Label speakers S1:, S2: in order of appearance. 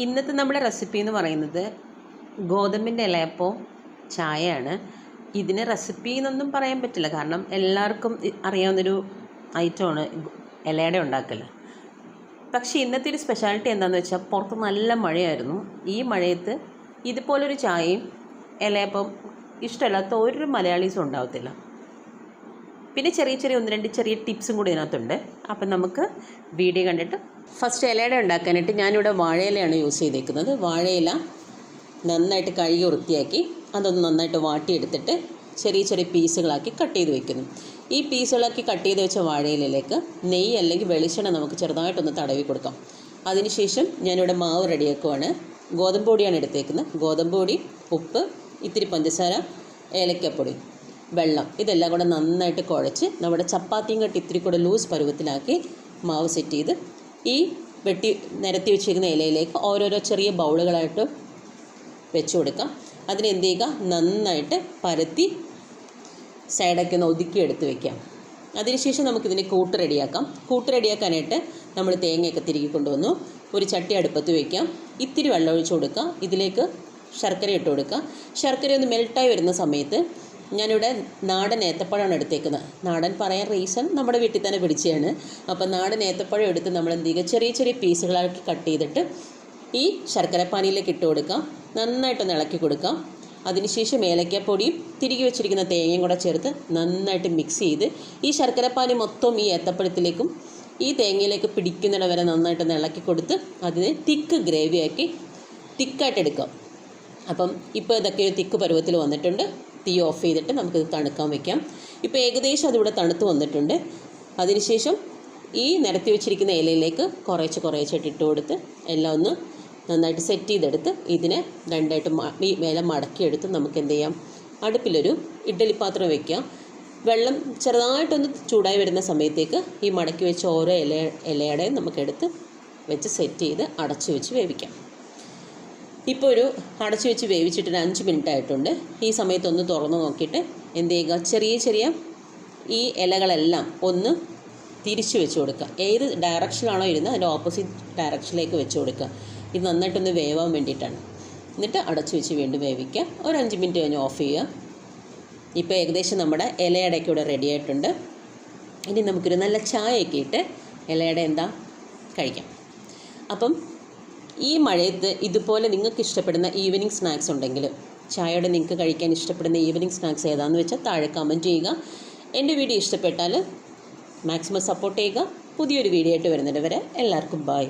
S1: ഇന്നത്തെ നമ്മുടെ റെസിപ്പി എന്ന് പറയുന്നത് ഗോതമ്പിൻ്റെ ഇലയപ്പവും ചായയാണ്. ഇതിന് റെസിപ്പി എന്നൊന്നും പറയാൻ പറ്റില്ല, കാരണം എല്ലാവർക്കും അറിയാവുന്നൊരു ഐറ്റമാണ് ഇലയുടെ ഉണ്ടാക്കൽ. പക്ഷേ ഇന്നത്തെ ഒരു സ്പെഷ്യാലിറ്റി എന്താണെന്ന് വെച്ചാൽ പുറത്ത് നല്ല മഴയായിരുന്നു. ഈ മഴയത്ത് ഇതുപോലൊരു ചായയും ഇലയപ്പം ഇഷ്ടമല്ലാത്ത ഒരു മലയാളീസും ഉണ്ടാവത്തില്ല. പിന്നെ ചെറിയ ഒന്ന് രണ്ട് ചെറിയ ടിപ്സും കൂടി ഇതിനകത്തുണ്ട്. അപ്പം നമുക്ക് വീഡിയോ കണ്ടിട്ട് ഫസ്റ്റ് ഇലയുടെ ഉണ്ടാക്കാനായിട്ട് ഞാനിവിടെ വാഴയിലയാണ് യൂസ് ചെയ്തേക്കുന്നത്. വാഴയില നന്നായിട്ട് കഴുകി വൃത്തിയാക്കി അതൊന്ന് നന്നായിട്ട് വാട്ടിയെടുത്തിട്ട് ചെറിയ പീസുകളാക്കി കട്ട് ചെയ്ത് വെക്കുന്നു. ഈ പീസുകളാക്കി കട്ട് ചെയ്ത് വെച്ച വാഴയിലയിലേക്ക് നെയ്യ് അല്ലെങ്കിൽ വെളിച്ചെണ്ണ നമുക്ക് ചെറുതായിട്ടൊന്ന് തടവി കൊടുക്കാം. അതിനുശേഷം ഞാനിവിടെ മാവ് റെഡിയാക്കുവാണ്. ഗോതമ്പ് പൊടിയാണ് എടുത്തേക്കുന്നത്. ഗോതമ്പ് പൊടി, ഉപ്പ്, ഇത്തിരി പഞ്ചസാര, ഏലക്കപ്പൊടി, വെള്ളം, ഇതെല്ലാം കൂടെ നന്നായിട്ട് കുഴച്ച് നമ്മുടെ ചപ്പാത്തിയും കട്ടി ഇത്തിരി കൂടെ ലൂസ് പരുവത്തിലാക്കി മാവ് സെറ്റ് ചെയ്ത് ഈ നിരത്തി വെച്ചിരിക്കുന്ന ഇലയിലേക്ക് ഓരോരോ ചെറിയ ബൗളുകളായിട്ട് വെച്ച് കൊടുക്കാം. അതിനെന്ത് ചെയ്യുക, നന്നായിട്ട് പരത്തി സൈഡൊക്കെ ഒന്ന് ഒതുക്കി എടുത്ത് വയ്ക്കാം. അതിനുശേഷം നമുക്കിതിന് കൂട്ട് റെഡിയാക്കാം. കൂട്ട് റെഡിയാക്കാനായിട്ട് നമ്മൾ തേങ്ങയൊക്കെ തിരികെ കൊണ്ടുവന്നു. ഒരു ചട്ടി അടുപ്പത്ത് വയ്ക്കാം. ഇത്തിരി വെള്ളം ഒഴിച്ച് കൊടുക്കുക. ഇതിലേക്ക് ശർക്കര ഇട്ട് കൊടുക്കുക. ശർക്കര ഒന്ന് മെൽട്ടായി വരുന്ന സമയത്ത് ഞാനിവിടെ നാടൻ ഏത്തപ്പഴമാണ് എടുത്തേക്കുന്നത്. നാടൻ പറയാൻ റീസൺ നമ്മുടെ വീട്ടിൽ തന്നെ പിടിച്ചതാണ്. അപ്പോൾ നാടൻ ഏത്തപ്പഴം എടുത്ത് നമ്മൾ എന്ത് ചെയ്യുക, ചെറിയ പീസുകളാക്കി കട്ട് ചെയ്തിട്ട് ഈ ശർക്കരപ്പാനിയിലേക്ക് ഇട്ട് കൊടുക്കാം. നന്നായിട്ടൊന്ന് ഇളക്കി കൊടുക്കാം. അതിനുശേഷം ഏലക്കപ്പൊടിയും തിരികെ വെച്ചിരിക്കുന്ന തേങ്ങയും കൂടെ ചേർത്ത് നന്നായിട്ട് മിക്സ് ചെയ്ത് ഈ ശർക്കരപ്പാനി മൊത്തം ഈ ഏത്തപ്പഴത്തിലേക്കും ഈ തേങ്ങയിലേക്ക് പിടിക്കുന്നിട വരെ നന്നായിട്ടൊന്ന് ഇളക്കി കൊടുത്ത് അതിനെ തിക്ക് ഗ്രേവിയാക്കി തിക്കായിട്ട് എടുക്കാം. അപ്പം ഇപ്പോൾ ഇതൊക്കെ ഒരു തിക്ക് പരുവത്തിൽ വന്നിട്ടുണ്ട്. തീ ഓഫ് ചെയ്തിട്ട് നമുക്കിത് തണുക്കാൻ വയ്ക്കാം. ഇപ്പോൾ ഏകദേശം അതിവിടെ തണുത്ത് വന്നിട്ടുണ്ട്. അതിനുശേഷം ഈ നിരത്തി വെച്ചിരിക്കുന്ന ഇലയിലേക്ക് കുറേശ്ശെ ഇട്ട് കൊടുത്ത് എല്ലാം ഒന്ന് നന്നായിട്ട് സെറ്റ് ചെയ്തെടുത്ത് ഇതിനെ രണ്ടായിട്ട് മേലെ മടക്കിയെടുത്ത് നമുക്ക് എന്ത് ചെയ്യാം, അടുപ്പിലൊരു ഇഡ്ഡലിപ്പാത്രം വയ്ക്കാം. വെള്ളം ചെറുതായിട്ടൊന്ന് ചൂടായി വരുന്ന സമയത്തേക്ക് ഈ മടക്കി വെച്ച ഓരോ ഇലയുടെയും നമുക്കെടുത്ത് വെച്ച് സെറ്റ് ചെയ്ത് അടച്ചു വെച്ച് വേവിക്കാം. ഇപ്പോൾ ഒരു അടച്ചു വെച്ച് വേവിച്ചിട്ട് 5 മിനിറ്റ് ആയിട്ടുണ്ട്. ഈ സമയത്തൊന്ന് തുറന്ന് നോക്കിയിട്ട് എന്ത് ചെയ്യുക, ചെറിയ ഈ ഇലകളെല്ലാം ഒന്ന് തിരിച്ച് വെച്ച് കൊടുക്കുക. ഏത് ഡയറക്ഷനിലാണോ ഇരുന്നത് അതിൻ്റെ ഓപ്പോസിറ്റ് ഡയറക്ഷനിലേക്ക് വെച്ച് കൊടുക്കുക. ഇത് നന്നായിട്ടൊന്ന് വേവാൻ വേണ്ടിയിട്ടാണ്. എന്നിട്ട് അടച്ചു വെച്ച് വീണ്ടും വേവിക്കുക. ഒരു 5 മിനിറ്റ് കഴിഞ്ഞ് ഓഫ് ചെയ്യുക. ഇപ്പോൾ ഏകദേശം നമ്മുടെ ഇലയടയ്ക്ക് ഇവിടെ റെഡി ആയിട്ടുണ്ട്. ഇനി നമുക്കൊരു നല്ല ചായയൊക്കെ ഇട്ട് ഇലയുടെ കഴിക്കാം. അപ്പം ഈ മഴയത്ത് ഇതുപോലെ നിങ്ങൾക്ക് ഇഷ്ടപ്പെടുന്ന ഈവനിങ് സ്നാക്സ് ഉണ്ടെങ്കിൽ, ചായയോടെ നിങ്ങൾക്ക് കഴിക്കാൻ ഇഷ്ടപ്പെടുന്ന ഈവനിങ് സ്നാക്സ് ഏതാണെന്ന് വെച്ചാൽ താഴെ കമൻറ്റ് ചെയ്യുക. എൻ്റെ വീഡിയോ ഇഷ്ടപ്പെട്ടാൽ മാക്സിമം സപ്പോർട്ട് ചെയ്യുക. പുതിയൊരു വീഡിയോ ആയിട്ട് വരുന്നത് വരെ എല്ലാവർക്കും ബൈ.